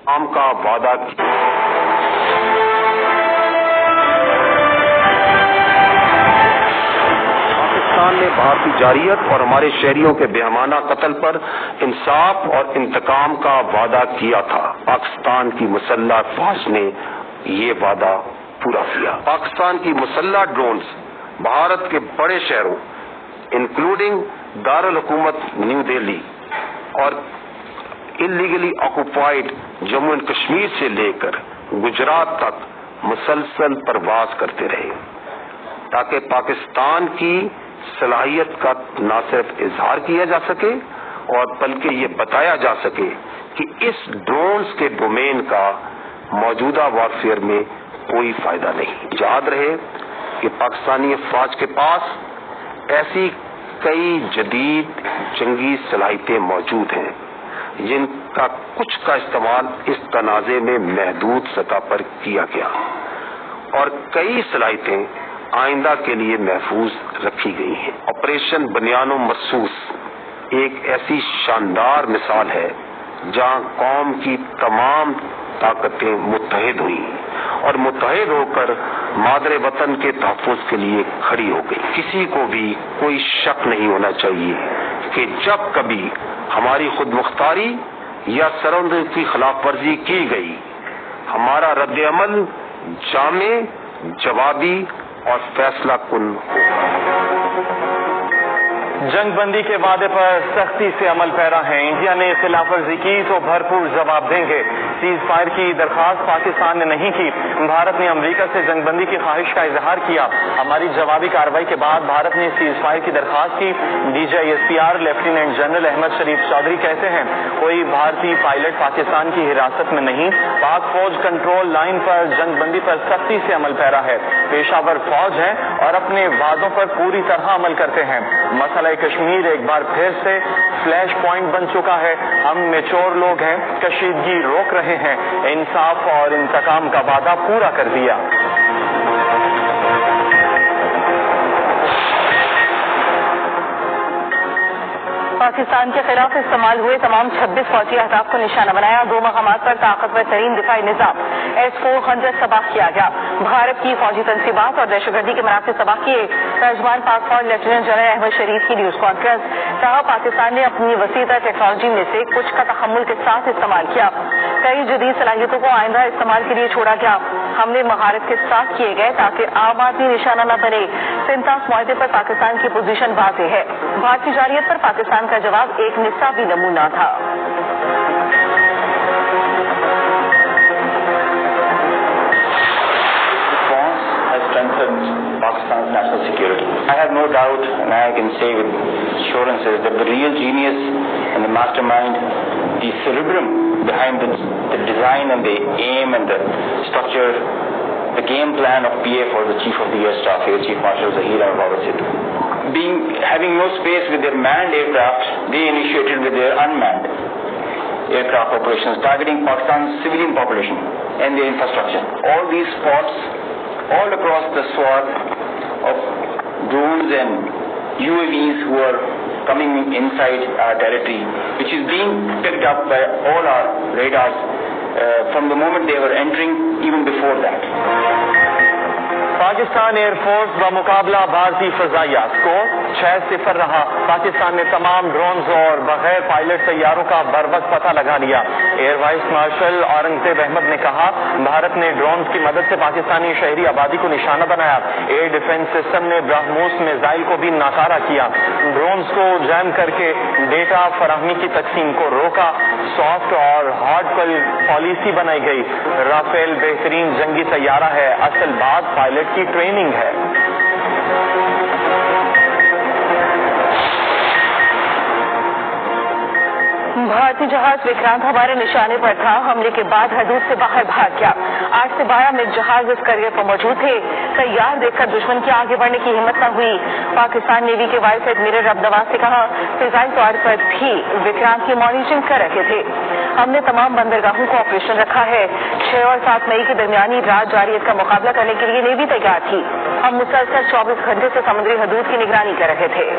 کام کا وعدہ کیا۔ پاکستان نے بھارتی جارحیت اور ہمارے شہریوں کے بےامانہ قتل پر انصاف اور انتقام کا وعدہ کیا تھا۔ پاکستان کی مسلح افواج نے یہ وعدہ پورا کیا۔ پاکستان کی مسلح ڈرونز بھارت کے بڑے شہروں انکلوڈنگ دارالحکومت نیو دہلی اور illegally occupied Jammu and Kashmir سے لے کر گجرات تک مسلسل پرواز کرتے رہے تاکہ پاکستان کی صلاحیت کا نہ صرف اظہار کیا جا سکے اور بلکہ یہ بتایا جا سکے کہ اس ڈرونز کے ڈومین کا موجودہ وارفیئر میں کوئی فائدہ نہیں۔ یاد رہے کہ پاکستانی افواج کے پاس ایسی کئی جدید جنگی صلاحیتیں موجود ہیں جن کا کچھ کا استعمال اس تنازع میں محدود سطح پر کیا گیا اور کئی صلاحیتیں آئندہ کے لیے محفوظ رکھی گئی ہیں۔ آپریشن بنیان و مرصوص ایک ایسی شاندار مثال ہے جہاں قوم کی تمام طاقتیں متحد ہوئی اور متحد ہو کر مادر وطن کے تحفظ کے لیے کھڑی ہو گئی۔ کسی کو بھی کوئی شک نہیں ہونا چاہیے کہ جب کبھی ہماری خود مختاری یا سرحدوں کی خلاف ورزی کی گئی، ہمارا رد عمل جامع، جوابی اور فیصلہ کن ہوگا۔ جنگ بندی کے وعدے پر سختی سے عمل پیرا ہے۔ انڈیا نے خلاف ورزی کی تو بھرپور جواب دیں گے۔ سیز فائر کی درخواست پاکستان نے نہیں کی۔ بھارت نے امریکہ سے جنگ بندی کی خواہش کا اظہار کیا۔ ہماری جوابی کارروائی کے بعد بھارت نے سیز فائر کی درخواست کی۔ DGISPR لیفٹیننٹ جنرل احمد شریف چودھری کہتے ہیں کوئی بھارتی پائلٹ پاکستان کی حراست میں نہیں۔ پاک فوج کنٹرول لائن پر جنگ بندی پر سختی سے عمل پیرا ہے۔ پیشہ ور فوج ہے اور اپنے وعدوں پر پوری طرح عمل کرتے ہیں۔ مسئلہ کشمیر ایک بار پھر سے فلیش پوائنٹ بن چکا ہے۔ ہم میچور لوگ ہیں، کشیدگی روک رہے ہیں، انصاف اور انتقام کا وعدہ پورا کر دیا۔ پاکستان کے خلاف استعمال ہوئے تمام 26 فوجی اہداف کو نشانہ بنایا۔ 2 مقامات پر طاقتور ترین دفاعی نظام S-400 تباہ کیا گیا۔ بھارت کی فوجی تنصیبات اور دہشت گردی کے منافذ تباہ کیے۔ ترجمان پاک فوج لیفٹیننٹ جنرل احمد شریف کی نیوز کانفرنس۔ کہا پاکستان نے اپنی وسیع تر ٹیکنالوجی میں سے کچھ کا تحمل کے ساتھ استعمال کیا۔ کئی جدید صلاحیتوں کو آئندہ استعمال کے لیے چھوڑا گیا۔ ہم نے مہارت کے ساتھ کیے گئے تاکہ عام آدمی نشانہ نہ بنے۔ سنتاس معاہدے پر پاکستان کی پوزیشن واضح ہے۔ بھارتی جارحیت پر پاکستان کا جواب ایک نصابی نمونہ تھا۔ Pakistan's national security. I have no doubt, and I can say with assurances, that the real genius and the mastermind, the cerebrum behind the design and the aim and the structure, the game plan of PA for the Chief of the Air Staff, Air Chief Marshal Zahir Ahmed Baba Sidhu. Having no space with their manned aircraft, they initiated with their unmanned aircraft operations, targeting Pakistan's civilian population and their infrastructure. All these spots, all across the swath of drones and UAVs who are coming inside our territory, which is being picked up by all our radars from the moment they were entering, even before that. Pakistan air force بمقابلہ بھارتی فضائیہ score 6-0 رہا۔ پاکستان نے تمام drones اور بغیر pilot طیاروں کا بروقت پتہ لگا لیا۔ Air vice marshal Aurangzeb Ahmed نے کہا بھارت نے ڈرونز کی مدد سے پاکستانی شہری آبادی کو نشانہ بنایا۔ ایئر ڈیفنس سسٹم نے برہموس میزائل کو بھی ناکارہ کیا۔ ڈرونز کو جیم کر کے ڈیٹا فراہمی کی تقسیم کو روکا۔ سافٹ اور ہارڈ پالیسی بنائی گئی۔ رافیل بہترین جنگی طیارہ ہے، اصل بات پائلٹ کی ٹریننگ ہے۔ بھارتی جہاز وکرانت ہمارے نشانے پر تھا۔ حملے کے بعد حدود سے باہر بھاگ گیا۔ 8 سے 12 منٹ جہاز اس کریئر پر موجود تھے۔ تیار دیکھ کر دشمن کی آگے بڑھنے کی ہمت نہ ہوئی۔ پاکستان نیوی کے وائس ایڈمرل رب نواز نے کہا فضائی طور پر بھی وکرانت کی مانیٹرنگ کر رکھے تھے۔ ہم نے تمام بندرگاہوں کو آپریشن رکھا ہے۔ 6 اور 7 مئی کی درمیانی رات جارحیت کا مقابلہ کرنے کے لیے نیوی تیار تھی۔ ہم مسلسل 24 گھنٹے سے سمندری حدود کی نگرانی کر رہے تھے۔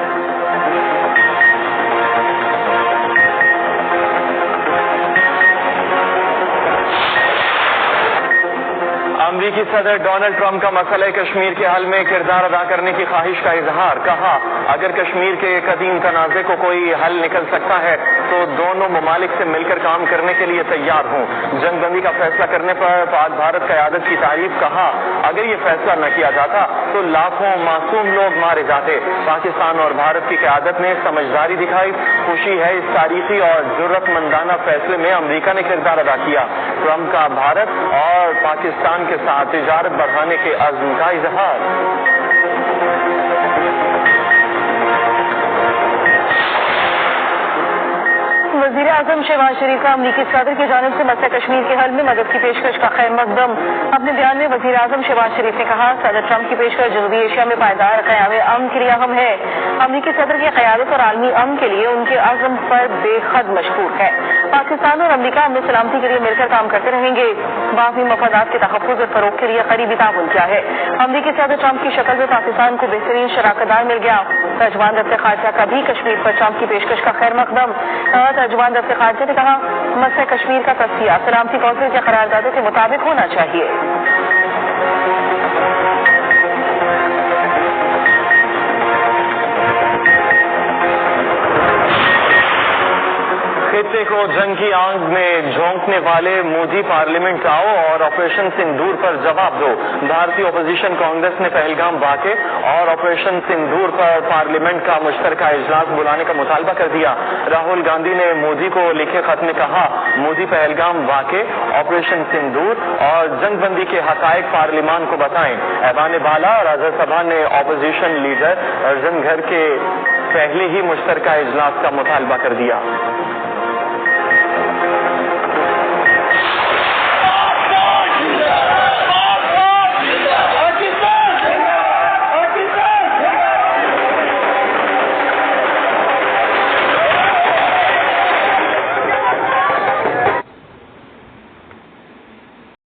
امریکی صدر ڈونلڈ ٹرمپ کا مسئلہ کشمیر کے حل میں کردار ادا کرنے کی خواہش کا اظہار. کہا اگر کشمیر کے قدیم تنازع کو کوئی حل نکل سکتا ہے تو دونوں ممالک سے مل کر کام کرنے کے لیے تیار ہوں. جنگ بندی کا فیصلہ کرنے پر پاک بھارت قیادت کی تعریف. کہا اگر یہ فیصلہ نہ کیا جاتا تو لاکھوں معصوم لوگ مارے جاتے. پاکستان اور بھارت کی قیادت نے سمجھداری دکھائی. خوشی ہے اس تاریخی اور جرأت مندانہ فیصلے میں امریکہ نے کردار ادا کیا. ٹرمپ کا بھارت اور پاکستان کے ساتھ تجارت بڑھانے کے عزم کا اظہار. وزیر اعظم شہباز شریف کا امریکی صدر کی جانب سے مسئلہ کشمیر کے حل میں مدد کی پیشکش کا خیر مقدم. اپنے بیان میں وزیر اعظم شہباز شریف نے کہا صدر ٹرمپ کی پیشکش جنوبی ایشیا میں پائیدار قیام امن کے لیے اہم ہے. امریکی صدر کی قیادت اور عالمی امن کے لیے ان کے عزم پر بے حد مشکور ہے. پاکستان اور امریکہ امن سلامتی کے لیے مل کر کام کرتے رہیں گے. باہمی مفادات کے تحفظ اور فروغ کے لیے قریبی تعاون کیا ہے. امریکی صدر ٹرمپ کی شکل میں پاکستان کو بہترین شراکت دار مل گیا. ترجمان دفتر خارجہ کا بھی کشمیر پر ٹرمپ کی پیشکش کا خیر مقدم. ترجمان دفتر خارجہ نے کہا مسئلہ کشمیر کا تصفیہ سلامتی کونسل کے قراردادوں کے مطابق ہونا چاہیے. خطے کو جنگ کی آگ میں جھونکنے والے مودی پارلیمنٹ آؤ اور آپریشن سندور پر جواب دو. بھارتی اپوزیشن کانگریس نے پہلگام واقعے اور آپریشن سندور پر پارلیمنٹ کا مشترکہ اجلاس بلانے کا مطالبہ کر دیا. راہل گاندھی نے مودی کو لکھے خط میں کہا مودی پہلگام واقعے آپریشن سندور اور جنگ بندی کے حقائق پارلیمان کو بتائیں. ایوان بالا اور راجیہ سبھا نے اپوزیشن لیڈر ارجن گھر کے پہلے ہی مشترکہ اجلاس کا مطالبہ کر دیا.